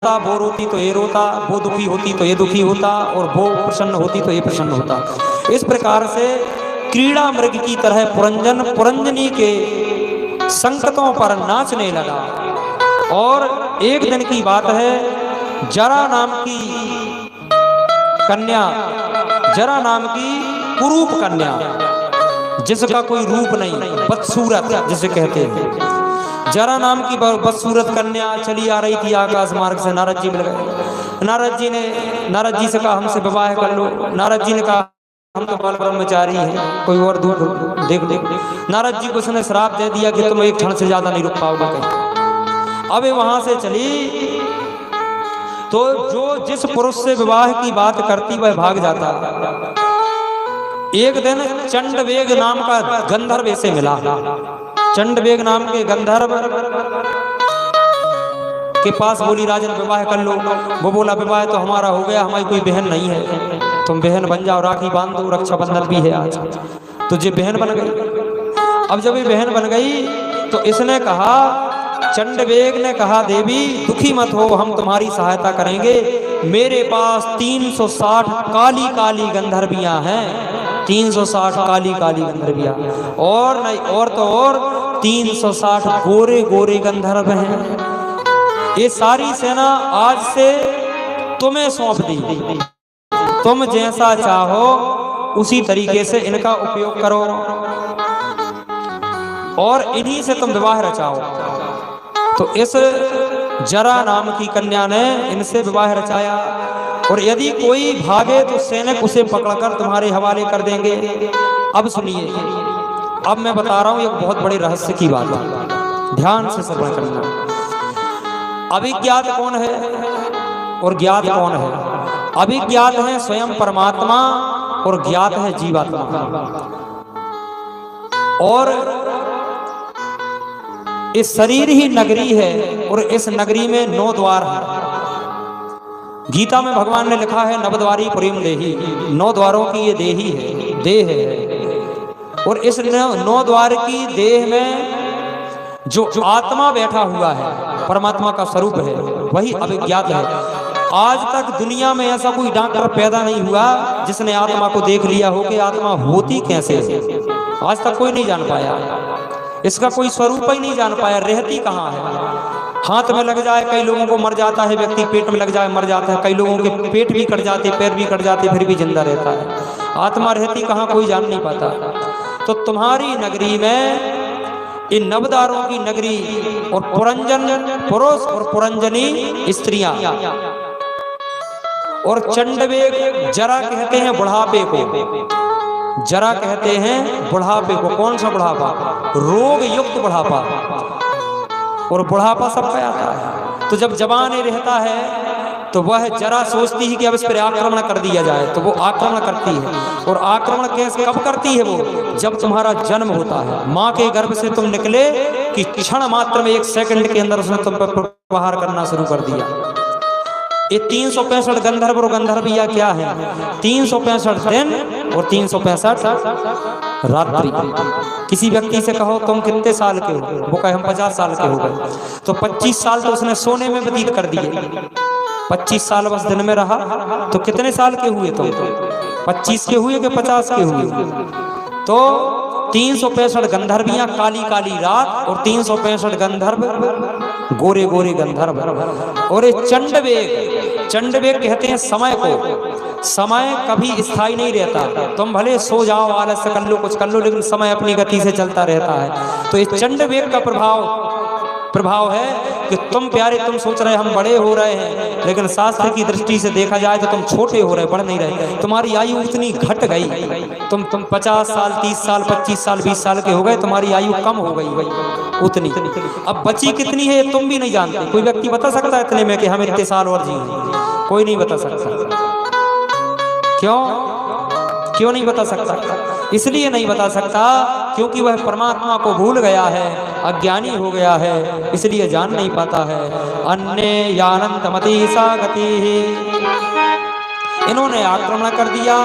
रोता, वो रोती तो ये रोता, वो दुखी होती तो ये दुखी होता, और वो प्रसन्न होती तो ये प्रसन्न होता। इस प्रकार से क्रीड़ा मृग की तरह पुरंजन पुरंजनी के संकटों पर नाचने लगा। और एक दिन की बात है, जरा नाम की कन्या, जरा नाम की कुरूप कन्या, जिसका कोई रूप नहीं, बदसूरत जिसे कहते हैं, जरा नाम की बदसूरत कन्या चली आ रही थी आकाश मार्ग से। नारद जी मिल गए। नारद जी से कहा हमसे विवाह कर लो। नारद जी ने कहा हम तो बाल ब्रह्मचारी हैं, कोई और दूर देख लो। नारद जी को उसने श्राप दे दिया कि तुम एक क्षण से ज्यादा नहीं रुक पाओगे कहीं। अब वहां से चली तो जो जिस पुरुष से विवाह की बात करती वह भाग जाता। एक दिन चंडवेग नाम का गंधर्व ऐसे मिला। चंडवेग नाम के गंधर्व के पास बोली राजन विवाह कर लो। वो बोला विवाह तो हमारा हो गया, हमारी कोई बहन नहीं है, तुम बहन बन जाओ, राखी बांध दो, रक्षाबंधन भी है आज। तो ये बहन बन गई। अब जब ये बहन बन गई तो इसने कहा, चंडवेग ने कहा देवी दुखी मत हो, हम तुम्हारी सहायता करेंगे। मेरे पास 360 काली काली गंधर्वियां हैं, 360 काली काली गंधर्वियां, और नहीं और तो और 360 गोरे गोरे गंधर्व हैं। ये सारी सेना आज से तुम्हें सौंप दी, तुम जैसा चाहो उसी तरीके से इनका उपयोग करो और इन्हीं से तुम विवाह रचाओ। तो इस जरा नाम की कन्या ने इनसे विवाह रचाया। और यदि कोई भागे तो सैनिक उसे पकड़कर तुम्हारे हवाले कर देंगे। अब सुनिए, अब मैं बता रहा हूं एक बहुत बड़े रहस्य की बात है, ध्यान से श्रवण करना। अभिज्ञात कौन है और ज्ञात कौन है? अभिज्ञात है स्वयं परमात्मा और ज्ञात है जीवात्मा। और इस शरीर ही नगरी है और इस नगरी में 9 द्वार हैं। गीता में भगवान ने लिखा है नवद्वारी पुरीम देही, 9 द्वारों की ये देही है, देह है। और इस 9 द्वार की देह में जो आत्मा बैठा हुआ है, परमात्मा का स्वरूप है, वही अभिज्ञात है। आज तक दुनिया में ऐसा कोई डॉक्टर पैदा नहीं हुआ जिसने आत्मा को देख लिया हो कि आत्मा होती कैसे है। आज तक कोई नहीं जान पाया, इसका कोई स्वरूप ही नहीं जान पाया, रहती कहाँ है। हाथ में लग जाए, कई लोगों को मर जाता है व्यक्ति, पेट में लग जाए मर जाता है, कई लोगों के पेट भी कट जाते, पैर भी कट जाते, फिर भी जिंदा रहता है। आत्मा रहती कहाँ कोई जान नहीं पाता। तो तुम्हारी नगरी में इन नवदारों की नगरी और पुरंजन पुरुष और पुरंजनी स्त्रियां और चंडवेग जरा कहते हैं बुढ़ापे को, जरा कहते हैं बुढ़ापे को। कौन सा बुढ़ापा? रोग युक्त बुढ़ापा। और बुढ़ापा सबका आता है। तो जब जवान रहता है तो वह जरा सोचती है कि अब इस पर आक्रमण कर दिया जाए, तो वो आक्रमण करती है। और आक्रमण कैसे कब करती है? वो जब तुम्हारा जन्म होता है, माँ के गर्भ से तुम निकले कि क्षण मात्र में 1 सेकंड के अंदर उसने तुम पर प्रहार करना शुरू कर दिया। ये 365 गंधर्व और गंधर्विया क्या है? 365 दिन और 365 रात्रि। किसी व्यक्ति से कहो तुम कितने साल के हो, वो कहे हम 50 साल के हो गए, तो 25 साल तो उसने सोने में व्यतीत कर दिए। 25 साल बस दिन में रहा तो कितने साल के हुए तुम? 25 के हुए कि 50 के हुए? तो 365 गंधर्वियां काली काली रात और 365 गंधर्व गोरे गोरे गंधर्व। और ये चंडवेग, चंडवेग कहते हैं समय को। समय कभी स्थायी नहीं रहता, तुम भले सो जाओ, आलस्य कर लो, कुछ कर लो, लेकिन समय अपनी गति से चलता रहता है। तो ये चंडवेग का प्रभाव है कि तुम प्यारे, तुम सोच रहे हम बड़े हो रहे हैं, लेकिन शास्त्र की दृष्टि से देखा जाए तो तुम छोटे हो रहे, बढ़ नहीं रहे। तुम्हारी आयु इतनी घट गई, तुम 50 साल 30 साल 25 साल 20 साल के हो गए, तुम्हारी आयु कम हो गई उतनी। अब बची कितनी है तुम भी नहीं जानते। कोई व्यक्ति बता सकता है इतने में कि हम इतने साल और जिए? कोई नहीं बता सकता। क्यों नहीं बता सकता? इसलिए नहीं बता सकता क्योंकि वह परमात्मा को भूल गया है, अज्ञानी हो गया है, इसलिए जान नहीं पाता है। अन्य यानंतमति सा गति, इन्होंने आक्रमण कर दिया।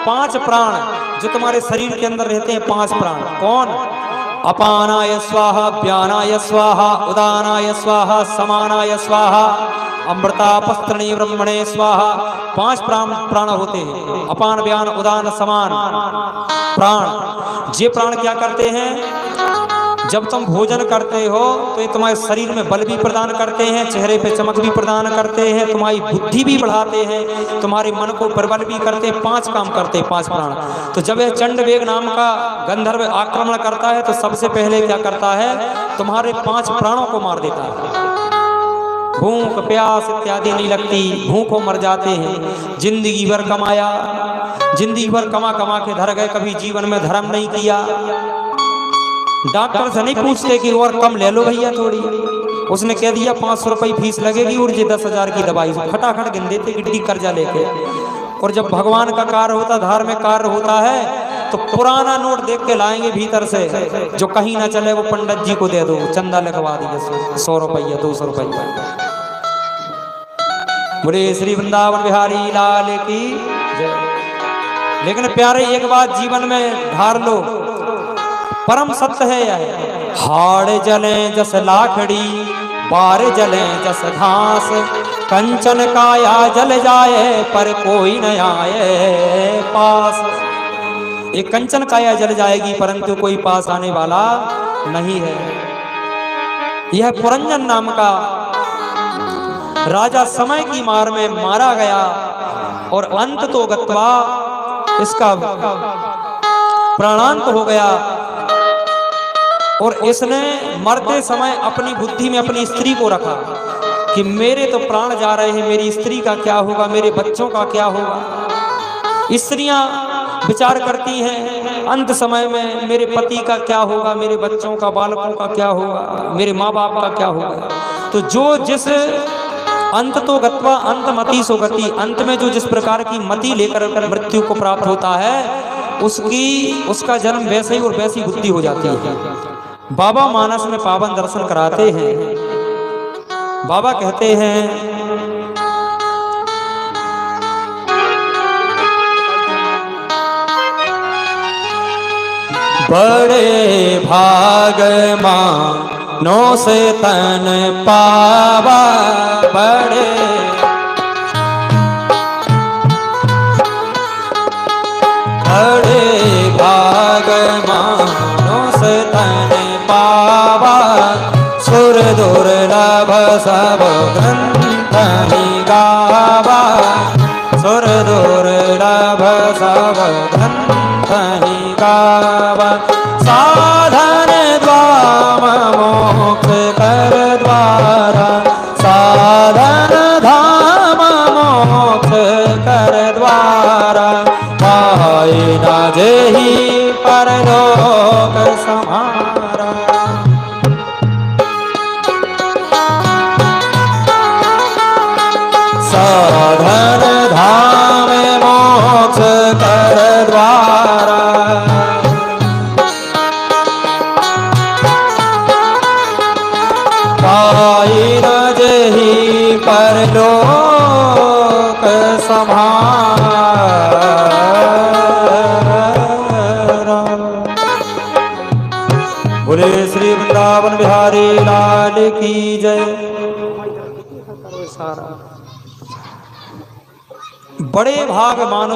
5 प्राण जो तुम्हारे शरीर के अंदर रहते हैं, 5 प्राण। कौन? अपानाय स्वाहा, व्यानाय स्वाहा, उदानाय स्वाहा, समानाय स्वाहा, अमृतापस्त्रणी ब्रह्मणे स्वाहा। 5 प्राण होते हैं, अपान, व्यान, उदान, समान, प्राण। ये प्राण क्या करते हैं? जब तुम भोजन करते हो तो ये तुम्हारे शरीर में बल भी प्रदान करते हैं, चेहरे पे चमक भी प्रदान करते हैं, तुम्हारी बुद्धि भी बढ़ाते हैं, तुम्हारे मन को प्रबल भी करते हैं। 5 काम करते हैं 5 प्राण। तो जब यह चंडवेग नाम का गंधर्व आक्रमण करता है तो सबसे पहले क्या करता है? तुम्हारे 5 प्राणों को मार देता है। भूख प्यास इत्यादि नहीं लगती, भूखों मर जाते हैं। जिंदगी भर कमाया, जिंदगी भर कमा कमा के धर गए, कभी जीवन में धर्म नहीं किया। डॉक्टर से नहीं पूछते कि और कम ले लो भैया थोड़ी, उसने कह दिया 500 रुपये फीस लगेगी और ये 10,000 की दवाई, खटाखट गिन देते गिट्टी कर्जा लेके। और जब भगवान का कार्य होता, धार्मिक कार्य होता है, तो पुराना नोट देख के लाएंगे भीतर से, जो कहीं ना चले वो पंडित जी को दे दो, चंदा लिखवा दीजिए 100 रुपया 200 रुपया। बोले श्री वृंदावन बिहारी लाल की जय। लेकिन प्यारे एक बात जीवन में धार लो, परम सत्य है यह। हाड़ जले जस लाखड़ी, बार जले जस घास, कंचन काया जल जाए पर कोई न आए पास। एक कंचन काया जल जाएगी परंतु कोई पास आने वाला नहीं है। यह पुरंजन नाम का राजा समय की मार में मारा गया और अंत तो गत्वा इसका प्राणांत हो गया। और इसने मरते समय अपनी बुद्धि में अपनी स्त्री को रखा कि मेरे तो प्राण जा रहे हैं, मेरी स्त्री का क्या होगा, मेरे बच्चों का क्या होगा। स्त्रियां विचार करती हैं अंत समय में मेरे पति का क्या होगा, मेरे बच्चों का, बालकों का क्या होगा, मेरे माँ बाप का क्या होगा। तो जो जिस अंत तो गत्वा अंत मति सो गति, अंत में जो जिस प्रकार की मति लेकर मृत्यु को प्राप्त होता है उसका जन्म वैसे ही और वैसी बुद्धि हो जाती है। बाबा मानस में पावन दर्शन कराते हैं। बाबा कहते हैं बड़े भाग मानो से तन पावा, बड़े बड़े भाग मानो से तन पावा। सुर दुर्लभ सब ग्रंथ ही गावा, सुर दुर्लभ सब ग्रंथ ही गावा। साधन द्वाम मोक्ष कर द्वारा, साधन धाम मोक्ष कर द्वारा। पाए न जेहि परलोक समारा। साधन धाम मोक्ष कर द्वारा। पाई न जेहि परलोक समारा। बोले श्री वृंदावन बिहारी लाल की जय। बड़े भाग मानो